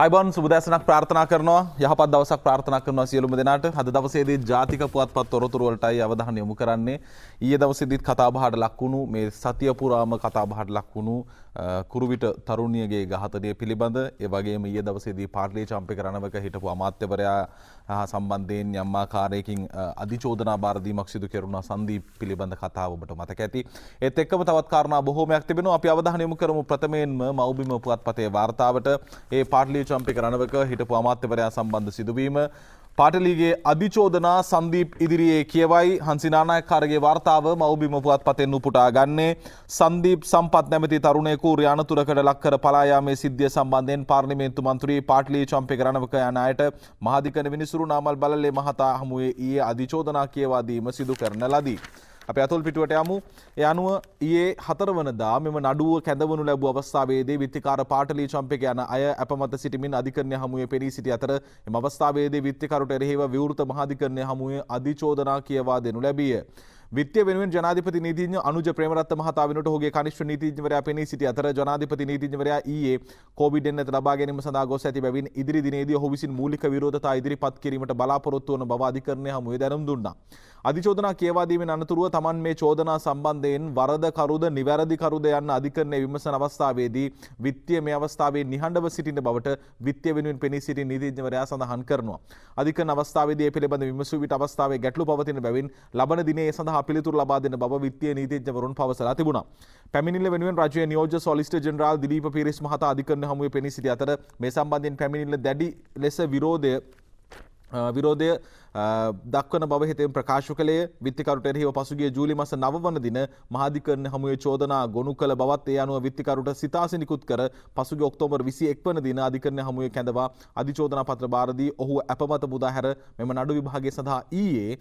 අයිබෝන් සුබදෑසනක් ප්‍රාර්ථනා කරනවා යහපත් දවසක් ප්‍රාර්ථනා කරනවා සියලුම දෙනාට. අද දවසේදී ජාතික පුවත්පත් තොරතුරු වලටයි අවධානය යොමු කරන්නේ. ඊයේ දවසේදීත් කතාබහට ලක්වුණු මේ සතිය පුරාම කතාබහට ලක්වුණු කුරුවිට තරුණියගේ ඝාතනය පිළිබඳ, ඒ වගේම ඊයේ දවසේදී පාර්ලී චම්පික රණවක හිටපු අමාත්‍යවරයා සම්බන්ධයෙන් යම් ආකාරයකින් අධිචෝදනා බාර දීමක් සිදු කෙරුණා සංදීප් පිළිබඳ කතාව ඔබට මතක ඇති. ඒත් එක්කම තවත් කාරණා බොහෝමයක් තිබෙනවා. අපි අවධානය යොමු කරමු ප්‍රථමයෙන්ම මව්බිම පුවත්පතේ වාර්තාවට. ඒ පාර්ලී චම්පික රණවක හිටපු අමාත්‍යවරයා සම්බන්ධ සිදුවීම, පාටලීගේ අධිචෝදනා සංදීප් ඉදිරියේ කියවයි. හංසිනානායක්කාරගේ වාර්තාව මව්බිම පුවත්පතෙන් උපුටා ගන්නේ. සංදීප් සම්පත් නැමැති තරුණයෙකු රියානතුරකට ලක් කර පලා යාමේ සිද්ධිය සම්බන්ධයෙන් පාර්ලිමේන්තු මන්ත්‍රී පාටලී චම්පික රණවක යන අයට මහාධිකරණ විනිසුරු නාමල් බලලේ මහතා හමුවේ ඊයේ අධිචෝදනා කියවා දීම සිදු කරන ලදී. අපි අතුල් පිටුවට යමු. ඒ අනුව ඊයේ 4 වනදා මෙම නඩුව කැඳවනු ලැබූ අවස්ථාවේදී විත්තිකාර පාටලී චම්පික යන අය අපමත සිටමින් අධිකරණය හමුවේ පෙනී සිටි අතර එම අවස්ථාවේදී විත්තිකරුට එරෙහිව විවෘත මහාධිකරණය හමුවේ අධිචෝදනා කියවා දෙනු ලැබිය. විත්තිය වෙනුවෙන් ජනාධිපති නීතිඥ අනුජ ප්‍රේමරත්න මහතා වෙනුවට ඔහුගේ කනිෂ්ඨ නීතිඥවරයා පෙනී සිටි අතර ජනාධිපති නීතිඥවරයා ඊයේ COVID-19 ලබා ගැනීම සඳහා ගොස් ඇති බැවින් ඉදිරි දිනේදී ඔහු විසින් මූලික විරෝධතා ඉදිරිපත් කිරීමට බලාපොරොත්තු වන බව අධිකරණය හමුවේ දැනුම් දුන්නා. අධිචෝදනා කියවා දීමෙන් අනතුරුව තමන් මේ චෝදනා සම්බන්ධයෙන් වරද කරුද නිවැරදි කරුද යන්න අධිකරණයේ විමසන අවස්ථාවේදී විත්තිය මේ අවස්ථාවේ නිහඬව සිටින බවට විත්තිය වෙනුවෙන් පෙනී සිටි නීතිඥවරයා සඳහන් කරනවා. අධිකරණ අවස්ථාවේදී මේ පිළිබඳ විමසූ විට අවස්ථාවේ ගැටලු පවතින බැවින් ලබන දිනේ සඳහා පිළිතුරු ලබා දෙන බව විත්තිය නීතිඥවරුන් පවසලා තිබුණා. පැමිණිල්ල වෙනුවෙන් රජයේ නියෝජ්‍ය සොලිසිටර් ජෙනරාල් දිලීප පීරිස් මහතා අධිකරණ හමුවේ පෙනී සිටි අතර මේ සම්බන්ධයෙන් පැමිණිල්ල දැඩි ලෙස විරෝධය දක්වන බව හෙතෙන් ප්‍රකාශ කළේ. විත්තිකරුට එරෙහිව පසුගිය ජූලි මාස 9 වන දින මහාධිකරණ හමුවේ චෝදනා ගොනු කළ බවත් ඒ අනුව විත්තිකරුට සිතාසි නිකුත් කර පසුගිය ඔක්තෝබර් 21 වන දින අධිකරණ හමුවේ කැඳවා අධිචෝදනා පත්‍ර බාර දී ඔහු අපමත මුදා හැර මෙම නඩු විභාගය සඳහා ඊයේ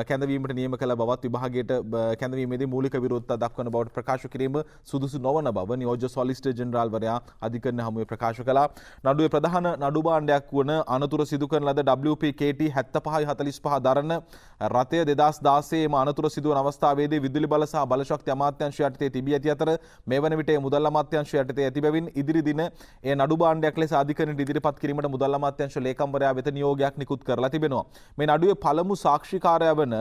කැඳවීමට නියම කළ බවත් විභාගයට කැඳවීමේදී මූලික විරෝධතා දක්වන බවට ප්‍රකාශ කිරීම සුදුසු නොවන බව නියෝජ්‍ය සොලිසිටර් ජෙනරාල්වරයා අධිකරණ හමුවේ ප්‍රකාශ කළා. නඩුවේ ප්‍රධාන නඩු භාණ්ඩයක් වන අනතුරු සිදු කරන ලද WPKT 7545 දරන රථය 2016 ම අනතුරු සිදුවන අවස්ථාවේදී විදුලි බල සහ බලශක්ති අමාත්‍යාංශය යටතේ තිබී ඇති අතර මේ වන විට මුදල් අමාත්‍යාංශය යටතේ ඇති බැවින් ඉදිරි දින ඒ නඩු භාණ්ඩයක් ලෙස අධිකරණයට ඉදිරිපත් කිරීමට මුදල් අමාත්‍යාංශ ලේකම්වරයා වෙත නියෝගයක් නිකුත් කරලා තිබෙනවා. මේ නඩුවේ පළමු සාක්ෂිකාරයා වන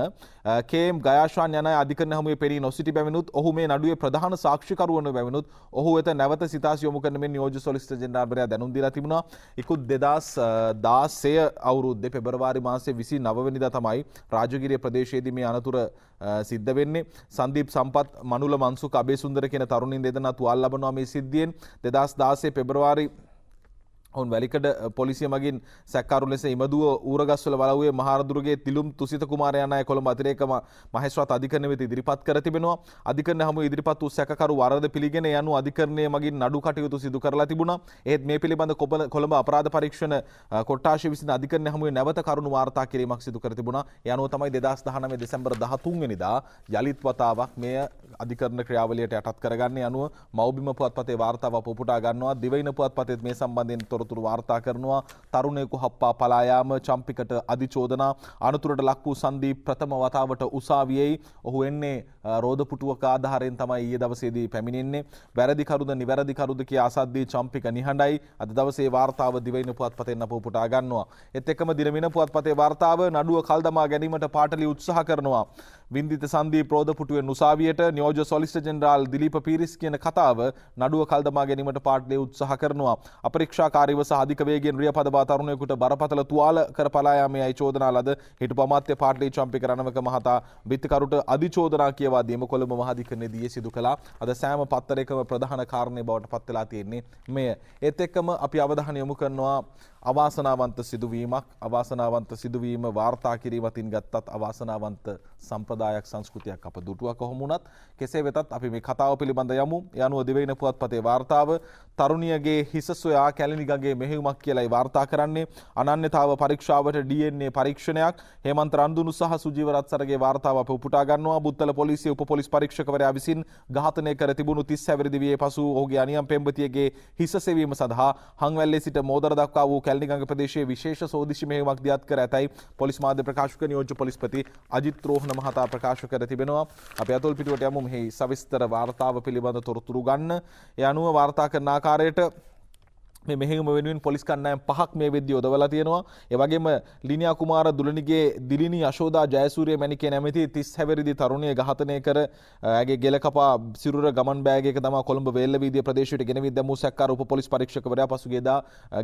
කේම් ගයාශාන් යන අධිකරණ හමුවේ පෙනී නොසිටි බැවිනුත් ඔහු මේ නඩුවේ ප්‍රධාන සාක්ෂිකරු වන බැවිනුත් ඔහු වෙත නැවත සිතාසි යොමු කරන මෙන් නියෝජ්‍ය සොලිසිටර් ජෙනරාල්වරයා දැනුම් දීලා තිබුණා. ඉක්ුත් 2016 අවුරුද්දේ පෙබරවාරි මාසයේ 29 වෙනිදා තමයි රාජගිරිය ප්‍රදේශයේදී මේ අනතුර සිද්ධ වෙන්නේ. සංදීප් සම්පත් මනුල මන්සුක අබේසුන්දර කියන තරුණින් දෙදෙනා තුවාල ලබනවා මේ සිද්ධියෙන්. 2016 පෙබරවාරි ඔවුන් වැලිකඩ පොලිසිය මගින් සැකකාරු ලෙස ඉමදුව ඌරගස්වල වලව්වේ මහරදුරුගේ තිලුම් තුසිත කුමාරයා යන අය කොළඹ අතිරේක මහේස්ත්‍රාත් අධිකරණය වෙත ඉදිරිපත් කර තිබෙනවා. අධිකරණ හමුවේ ඉදිරිපත් වූ සැකකරු වරද පිළිගෙන යනු අධිකරණය මගින් නඩු කටයුතු සිදු කරලා තිබුණා. එහෙත් මේ පිළිබඳ කොළඹ අපරාධ පරීක්ෂණ කොට්ටාශය විසින් අධිකරණ හමුවේ නැවත කරුණු වාර්තා කිරීමක් සිදු කර තිබුණා. ඒ අනුව තමයි 2019 දෙසැම්බර් 13 වෙනිදා යලිත් වතාවක් මෙය අධිකරණ ක්‍රියාවලියට යටත් කරගන්නේ. අනුව මව්බිම පුවත්පතේ වාර්තාව පුපුටා ගන්නවා. දිවයින පුවත්පතේත් මේ සම්බන්ධයෙන් තොරතුරු වාර්තා කරනවා. තරුණයෙකු හප්පා පලා යාම, චම්පිකට අධිචෝදනා, අනතුරට ලක් වූ සංදීප් ප්‍රථම වතාවට උසාවියේ ඔහු එන්නේ රෝදපුටුවක ආධාරයෙන් තමයි ඊයේ දවසේදී පැමිණෙන්නේ. වැරදි කරුද නිවැරදි කරුද කියා අසද්දී චම්පික නිහඬයි. අද දවසේ වාර්තාව දිවයින පුවත්පතෙන් අප පුපුටා ගන්නවා. ඒත් එක්කම දිනමින පුවත්පතේ වාර්තාව නඩුව කල්දමා ගැනීමට පාටලි උත්සාහ කරනවා. වින්දිත සංදීප් රෝදපුටුවෙන් උසාවියට නියෝජ්‍ය සොලිසිටර් ජෙනරාල් දිලීප පීරිස් කියන කතාව නඩුව කල්දමා ගැනීමට පාටලි උත්සාහ කරනවා. අපරීක්ෂාකාරීව සහ අධික වේගයෙන් රියපදවා තරුණයෙකුට බරපතල තුවාල කර පලා යාමේ චෝදනා ලද හිටපු අමාත්‍ය පාටලී චම්පික රණවක මහතා විත්තිකරුට අධිචෝදනා කියවා දීම කොළඹ මහාධිකරණයේදී සිදු කළා. අද සෑම පත්තරයකම ප්‍රධාන කාරණේ බවට පත් වෙලා තියෙන්නේ මෙය. ඒත් එක්කම අපි අවධානය යොමු කරනවා අවාසනාවන්ත සිදුවීමක්. අවාසනාවන්ත සිදුවීම වාර්තා කිරීමකින් ගත්තත් අවාසනාවන්ත සම්ප්‍රදායක් සංස්කෘතියක් අප දුටුවා කොහොම වුණත් කෙසේ වෙතත් අපි මේ කතාව පිළිබඳ යමු. ඒ අනුව දිවයින පුවත්පතේ වාර්තාව තරුණියගේ හිස සොයා කැලණිගඟේ මෙහෙයුමක් කියලායි වාර්තා කරන්නේ. අනන්‍යතාව පරීක්ෂාවට DNA පරීක්ෂණයක්. හේමන්ත රන්දුනු සහ සුජීව රත්සරගේ වාර්තාව අප උපුටා ගන්නවා. බුත්තල පොලිසිය උප පොලිස් පරීක්ෂකවරයා විසින් ඝාතනය කර තිබුණු 30 හැවිරිදි වියේ පසු ඔහුගේ අනියම් පෙම්වතියගේ හිස සෙවීම සඳහා හංවැල්ලේ සිට මෝදර දක්වා වූ කැලණිගඟ ප්‍රදේශයේ විශේෂ සෝදිසි මෙහෙයුමක් දියත් කර ඇතැයි පොලිස් මාධ්‍ය ප්‍රකාශක නියෝජ්‍ය පොලිස්පති අජිත් රෝහණ මහතා ප්‍රකාශ කර තිබෙනවා. අපි අතොල් පිටුවට යමු මෙහි සවිස්තර වාර්තාව පිළිබඳ තොරතුරු ගන්න. ඒ අනුව වාර්තා කරන ආකාරයට මේ මෙහෙයුම වෙනුවෙන් පොලිස් කණ්ඩායම් 5ක් මේ වෙද්දී යොදවලා තියෙනවා. ඒ වගේම ලිනියා කුමාර දුලනිගේ දිලිනි යශෝදා ජයසූරිය මැණිකේ නැමැති 30 හැවිරිදි තරුණිය ඝාතනය කර ඇගේ ගෙල කපා සිරුර ගමන් බෑග් එක තමා කොළඹ වේල්ල වීදිය ප්‍රදේශයට ගෙනවිත් දැමූ සැකකාර උප පොලිස් පරීක්ෂකවරයා පසුගියදා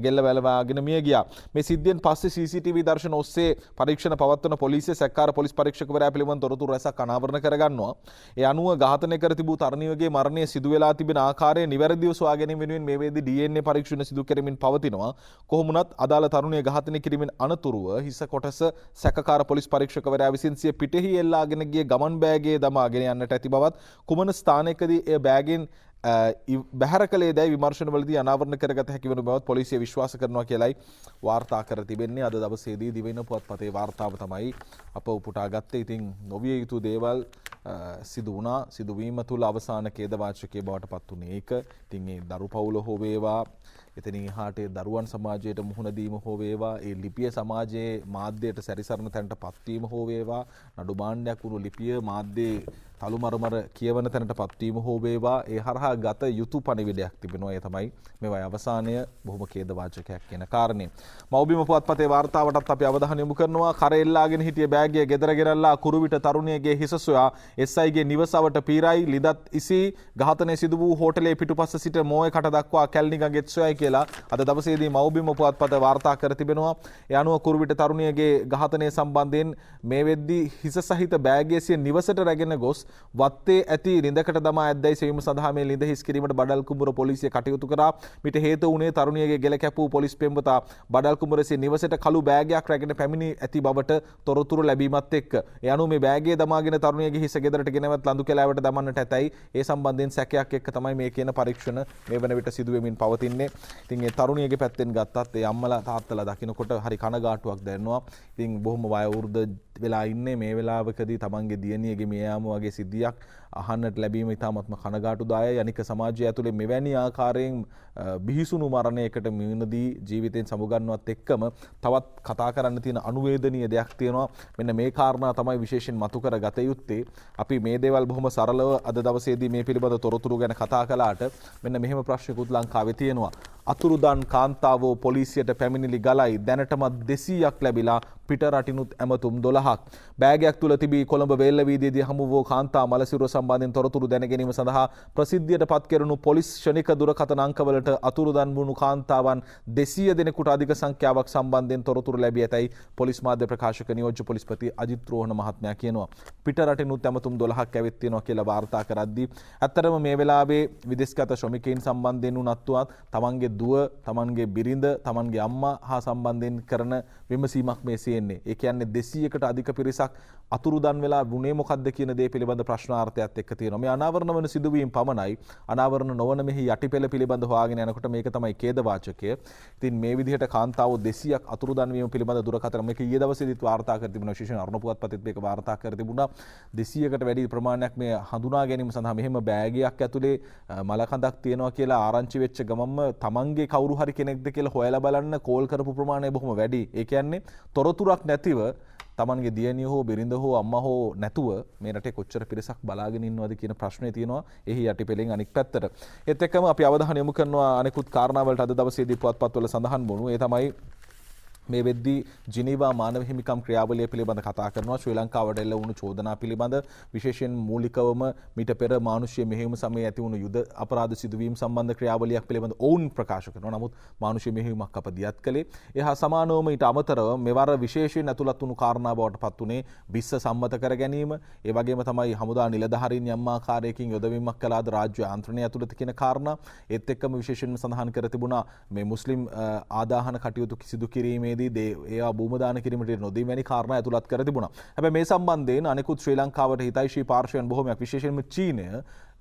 ගෙල්ල වැළවාගෙන මිය ගියා. මේ සිද්ධියෙන් පස්සේ CCTV දර්ශන ඔස්සේ පරීක්ෂණ පවත්වන පොලිසිය සැකකාර පොලිස් පරීක්ෂකවරයා පිළිබඳ තොරතුරු රැසක් අනාවරණ කරගන්නවා. ඒ අනුව ඝාතනය කර තිබූ තරුණියගේ මරණය සිදු වෙලා තිබෙන ආකාරය නිවැරදිව සොයා ගැනීම වෙනුවෙන් මේ වෙද්දී DNA පරීක්ෂණ සිදු කරමින් පවතිනවා. කොහොමුණත් අදාළ තරුණිය ඝාතනය කිරීමෙන් අනතුරුව හිස කොටස සැකකාර පොලිස් පරීක්ෂකවරයා විසින් සිය පිටෙහි එල්ලාගෙන ගිය ගමන් බෑගයේ දමාගෙන යන්නට ඇති බවත් කුමන ස්ථානයකදී එය බෑගෙන් බැහැර කළේ දැයි විමර්ශනවලදී අනාවරණ කරගත හැකි වන බවත් පොලිසිය විශ්වාස කරනවා කියලයි වාර්තා කර තිබෙන්නේ. අද දවසේදී දිවෙන පුවත්පතේ වාර්තාව තමයි අප උපුටා ගත්තේ. ඉතින් නොවිය යුතු දේවල් සිදු වුණා. සිදුවීම තුළ අවසාන ඛේදවාචකයේ බවට පත් වුණේ ඒක. ඉතින් ඒ දරු පවුල හෝ වේවා එතනින් එහාට දරුවන් සමාජයට මුහුණ දීම හෝ වේවා, ඒ ලිපිය සමාජයේ මාධ්‍යයට සැරිසරන තැනට පත්වීම හෝ වේවා, නඩු භාණ්ඩයක් වුණු ලිපිය මාධ්‍යයේ තලුමරමර කියවන තැනට පත්වීම හෝ වේවා, ඒ හරහා ගත යුතු පණිවිඩයක් තිබෙනවා. ඒ තමයි මේවයි අවසානය බොහොම ඛේදවාචකයක් කියන කාරණේ. මව්බිම පුවත්පතේ වාර්තාවටත් අපි අවධානය යොමු කරනවා. කර එල්ලාගෙන හිටිය බෑගය ගෙදර ගෙනල්ලා කුරුවිට තරුණියගේ හිස සොයා SIගේ නිවසවට පීරයි ලිදත් ඉසි ඝාතනය සිදු වූ හෝටලේ පිටුපස්ස සිට මෝය කට දක්වා කැලණිගඟෙත් සොයයි කියලා අද දවසේදී මව්බිම පුවත්පත වාර්තා කර තිබෙනවා. ඒ අනුව කුරුවිට තරුණියගේ ඝාතනය සම්බන්ධයෙන් මේ වෙද්දී හිස සහිත බෑගය සිය නිවසට රැගෙන ගොස් වත්තේ ඇති ලිඳකට දමා ඇද්දැයි සෙවීම සඳහා මේ ලිඳ හිස් කිරීමට බඩල් කුඹුර පොලිසිය කටයුතු කරා. මිට හේතු වුණේ තරුණියගේ ගෙල කැපූ පොලිස් පෙම්වතා බඩල් කුඹුර සිය නිවසට කළු බෑගයක් රැගෙන පැමිණි ඇති බවට තොරතුරු ලැබීමත් එක්ක. ඒ අනුව මේ බෑගය දමාගෙන තරුණියගේ හිස ගෙදරට ගෙනවත් ලඳු කැලෑවට දමන්නට ඇතැයි ඒ සම්බන්ධයෙන් සැකයක් එක්ක තමයි මේ කියන පරීක්ෂණ මේ වන විට සිදු වෙමින් පවතින්නේ. ඉතින් ඒ තරුණියගේ පැත්තෙන් ගත්තත් ඒ අම්මලා තාත්තලා දකින්නකොට හරි කනගාටුවක් දැනෙනවා. ඉතින් බොහොම වයෝවෘද්ධ වෙලා ඉන්නේ මේ වෙලාවකදී තමන්ගේ දියණියගේ මිය යාම වගේ සිද්ධියක් අහන්නට ලැබීම ඉතාමත්ම කනගාටුදායයි. අනික සමාජය ඇතුලේ මෙවැනි ආකාරයෙන් බිහිසුණු මරණයකට මියුණදී ජීවිතෙන් සමුගන්නවත් එක්කම තවත් කතා කරන්න තියෙන අනුවේදනීය දෙයක් තියෙනවා. මෙන්න මේ කාරණා තමයි විශේෂයෙන් මතු කර ගත යුත්තේ. අපි මේ දේවල් බොහොම සරලව අද දවසේදී මේ පිළිබඳ තොරතුරු ගැන කතා කළාට මෙන්න මෙහෙම ප්‍රශ්නකුත් ලංකාවේ තියෙනවා. අතුරුදන් කාන්තාවෝ පොලිසියට පැමිණිලි ගලයි දැනටමත් 200ක් ලැබිලා පිට රටිනුත් ඇමතුම් 12ක්. බෑගයක් තුල තිබී කොළඹ වේල්ල වීදියේදී හමු වූ කාන්තා මලසිරුර සම්බන්ධයෙන් තොරතුරු දැන ගැනීම සඳහා ප්‍රසිද්ධියට පත් කෙරුණු පොලිස් ක්ෂණික දුරකථන අංකවලට අතුරුදන් වුණු කාන්තාවන් 200 දෙනෙකුට අධික සංඛ්‍යාවක් සම්බන්ධයෙන් තොරතුරු ලැබී ඇතැයි පොලිස් මාධ්‍ය ප්‍රකාශක නියෝජ්‍ය පොලිස්පති අජිත් රෝහණ මහත්මයා කියනවා. පිට රටිනුත් ඇමතුම් 12ක් ඇවිත් තියෙනවා කියලා වාර්තා කරද්දී ඇත්තටම මේ වෙලාවේ විදේශගත ශ්‍රමිකයින් සම්බන්ධයෙන් උනත්වත් තමන්ගේ දුව, තමන්ගේ බිරිඳ, තමන්ගේ අම්මා හා සම්බන්ධයෙන් කරන විමසීමක් මේ සියන්නේ. ඒ කියන්නේ 200කට අධික පිරිසක් අතුරුදන් වෙලා වුණේ මොකද්ද කියන දේ පිළිබඳ ප්‍රශ්නාර්ථයක් එක්ක තියෙනවා. මේ අනාවරණ වන සිදුවීම් පමණයි. අනාවරණ නොවන මෙහි යටිපෙළ පිළිබඳ හොයාගෙන යනකොට මේක තමයි ඛේදවාචකය. ඉතින් මේ විදිහට කාන්තාවෝ 200ක් අතුරුදන් වීම පිළිබඳ දුරකථන මේක ඊයේ දවසේදීත් වාර්තා කර තිබුණා. විශේෂයෙන් අරුණ පුවත්පතෙත් මේක වාර්තා කර තිබුණා. 200කට වැඩි ප්‍රමාණයක් මේ හඳුනා ගැනීම සඳහා මෙහෙම බෑගයක් ඇතුලේ මලකඳක් තියෙනවා කියලා ආරංචි වෙච්ච ගමන්ම තමන්ගේ කවුරු හරි කෙනෙක්ද කියලා හොයලා බලන්න කෝල් කරපු ප්‍රමාණය බොහොම වැඩි. ඒ කියන්නේ තොරතුරක් නැතිව තමන්ගේ දියණිය හෝ බිරිඳ හෝ අම්මා හෝ නැතුව මේ රටේ කොච්චර පිරිසක් බලාගෙන ඉන්නවද කියන ප්‍රශ්නේ තියෙනවා. එහි යටිපෙළෙන් අනික් පැත්තට. ඒත් එක්කම අපි අවධානය යොමු කරනවා අනිකුත් කාරණාවලට අද දවසේදී පුවත්පත්වල සඳහන් වුණු. ඒ තමයි මේ වෙද්දී ජිනීවා මානව හිමිකම් ක්‍රියාවලිය පිළිබඳ කතා කරනවා. ශ්‍රී ලංකාවට එල්ල වුණු චෝදනා පිළිබඳ විශේෂයෙන් මූලිකවම මීට පෙර මානුෂීය මෙහෙයුම සමයේ ඇති වුණු යුද අපරාධ සිදුවීම් සම්බන්ධ ක්‍රියාවලියක් පිළිබඳ ඔවුන් ප්‍රකාශ කරනවා. නමුත් මානුෂීය මෙහෙයුමක් අප දියත් කළේ. එහා සමානවම ඊට අමතරව මෙවර විශේෂයෙන් ඇතුළත් වුණු කාරණා බවට පත් වුණේ විශ්ව සම්මත කර ගැනීම. ඒ වගේම තමයි හමුදා නිලධාරීන් යම් ආකාරයකින් යොදවීමක් කළාද රාජ්‍ය ආන්ත්‍රණය ඇතුළත කියන කාරණා. ඒත් එක්කම විශේෂයෙන්ම සඳහන් කර තිබුණා මේ මුස්ලිම් ආදාහන කටයුතු සිදු කිරීමේ ඒවා භූමදාන කිරීමට නොදී වැනි කාරණා ඇතුළත් කර තිබුණා. හැබැයි මේ සම්බන්ධයෙන් අනෙකුත් ශ්‍රී ලංකාවට හිතයිශී පාර්ශවයන් බොහෝමයක් විශේෂයෙන්ම චීනය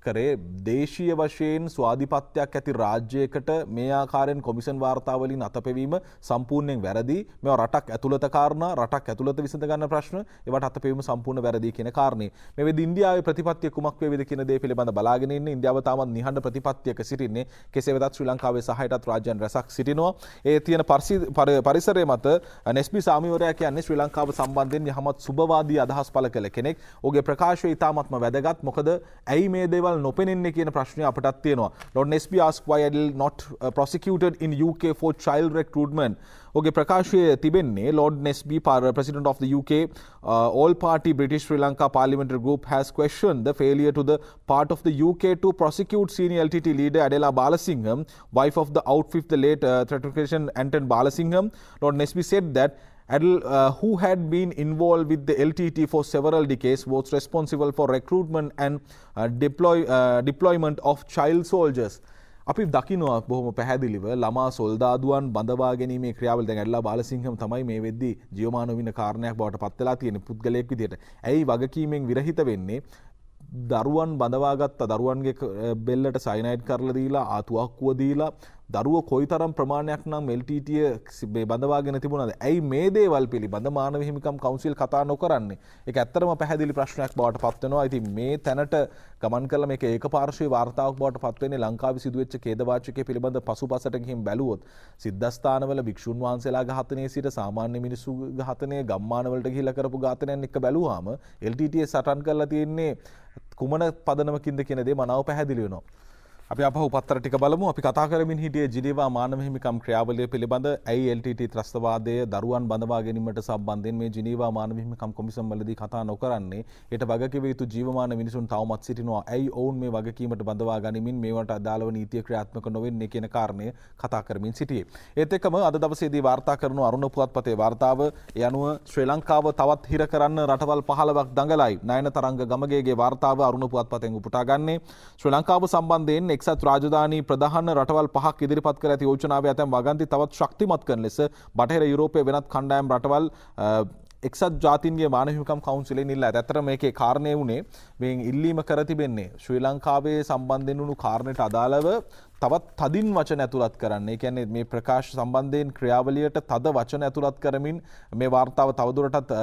කරේ දේශීය වශයෙන් ස්වාධිපත්‍යයක් ඇති රාජ්‍යයකට මේ ආකාරයෙන් කොමිෂන් වාර්තාවලින් අතපෙවීම සම්පූර්ණයෙන් වැරදි. මේවා රටක් ඇතුළත කාරණා, රටක් ඇතුළත විසඳ ගන්න ප්‍රශ්න, ඒවට අතපෙවීම සම්පූර්ණ වැරදි කියන කාරණේ. මේ වෙද්දී ඉන්දියාවේ ප්‍රතිපත්තිය කුමක් වේවිද කියන දේ පිළිබඳ බලාගෙන ඉන්නේ. ඉන්දියාව තාමත් නිහඬ ප්‍රතිපත්තියක සිටින්නේ. කෙසේ වෙතත් ශ්‍රී ලංකාවේ සහයටත් රාජ්‍යයන් රැසක් සිටිනවා. ඒ තියෙන පරිසරය මත නෙස්බි සාමිවරයා කියන්නේ ශ්‍රී ලංකාව සම්බන්ධයෙන් යහමත් සුබවාදී අදහස් පළ කළ කෙනෙක්. ඔහුගේ ප්‍රකාශය ඉතාමත්ම වැදගත්. මොකද ඇයි මේ දේවල් රටවල් නොපෙනෙන්නේ කියන ප්‍රශ්නය අපටත් තියෙනවා. Lord Nesby asked why Adel not prosecuted in UK for child recruitment. ඔගේ ප්‍රකාශය තිබෙන්නේ Lord Nesby, President of the UK All Party British Sri Lanka Parliamentary Group, has questioned the failure to the part of the UK to prosecute senior LTT leader Adela Balasingham, wife of the outfit the late theatrician Anton Balasingham. Lord Nesby said that Adel, who had been involved with the LTT for several decades, was responsible for recruitment and deployment of child soldiers. අපි දකිනවා බොහොම පැහැදිලිව ළමා සොල්දාදුවන් බඳවා ගැනීමේ ක්‍රියාවල දැන් ඇඩලා බාලසිංහම් තමයි මේ වෙද්දී ජීවමාන වෙන කාරණයක් බවට පත් වෙලා තියෙන පුද්ගලයෙක් විදියට. ඇයි වගකීමෙන් විරහිත වෙන්නේ? දරුවන් බඳවාගත්ත දරුවන්ගේ බෙල්ලට සයිනයිඩ් කරලා දීලා ආතුවක්කුව දීලා දරුවෝ කොයිතරම් ප්‍රමාණයක් නම් LTT බඳවාගෙන තිබුණාද? ඇයි මේ දේවල් පිළිබඳ මානව හිමිකම් කවුන්සිල් කතා නොකරන්නේ? ඒක ඇත්තටම පැහැදිලි ප්‍රශ්නයක් බවට පත් වෙනවා. ඉතින් මේ තැනට ගමන් කළ මේක ඒකපාර්ශ්වීය වාර්තාවක් බවට පත් වෙන්නේ ලංකාවේ සිදුවෙච්ච ඛේදවාචකයේ පිළිබඳ පසුපසට ගිහින් බැලුවොත් සිද්ධාස්ථානවල භික්ෂුන් වහන්සේලා ඝාතනයේ සිට සාමාන්‍ය මිනිස්සු ඝාතනය ගම්මානවලට ගිහිල්ලා කරපු ඝාතනයන් එක්ක බැලුවාම LTT සටන් කරලා තියෙන්නේ කුමන පදනමකින්ද කියන දේ මනාව පැහැදිලි වෙනවා. අපි අපහු පත්තර ටික බලමු. අපි කතා කරමින් හිටියේ ජිනීවා මානව හිමිකම් ක්‍රියාවලිය පිළිබඳ ඇයි LTT ත්‍රස්තවාදය දරුවන් බඳවා ගැනීමට සම්බන්ධයෙන් මේ ජිනීවා මානව හිමිකම් කොමිසම් වලදී කතා නොකරන්නේ? ඊට වගකීම යුතු ජීවමාන මිනිසුන් තවමත් සිටිනවා. ඇයි ඔවුන් මේ වගකීමට බඳවා ගනිමින් මේවට අදාළව නීතිය ක්‍රියාත්මක නොවෙන්නේ කියන කාරණය කතා කරමින් සිටියේ. ඒත් එක්කම අද දවසේදී වාර්තා කරන අරුණ පුවත්පතේ වාර්තාව ඒ අනුව ශ්‍රී ලංකාව තවත් හිර කරන්න රටවල් 15ක් දඟලයි. නයන තරංග ගමගේගේ වාර්තාව අරුණ පුවත්පතෙන් උපුටා ගන්නේ ශ්‍රී ලංකාව සම්බන්ධයෙන් එක්සත් රාජධානී ප්‍රධාන රටවල් 5ක් ඉදිරිපත් කර ඇති යෝජනාවේ ඇතැම් වගන්ති තවත් ශක්තිමත් කරන ලෙස බටහිර යුරෝපයේ වෙනත් කණ්ඩායම් රටවල් එක්සත් ජාතීන්ගේ මානව හිමිකම් කවුන්සිලෙන් ඉල්ලා ඇත. ඇත්තට මේකේ කාරණේ උනේ මේ ඉල්ලීම කර තිබෙන්නේ ශ්‍රී ලංකාවේ සම්බන්ධයෙන් වුණු කාරණයට අදාළව තවත් තදින් වචන ඇතුළත් කරන්න. ඒ කියන්නේ මේ ප්‍රකාශ සම්බන්ධයෙන් ක්‍රියාවලියට තද වචන ඇතුළත් කරමින් මේ වාර්තාව තවදුරටත්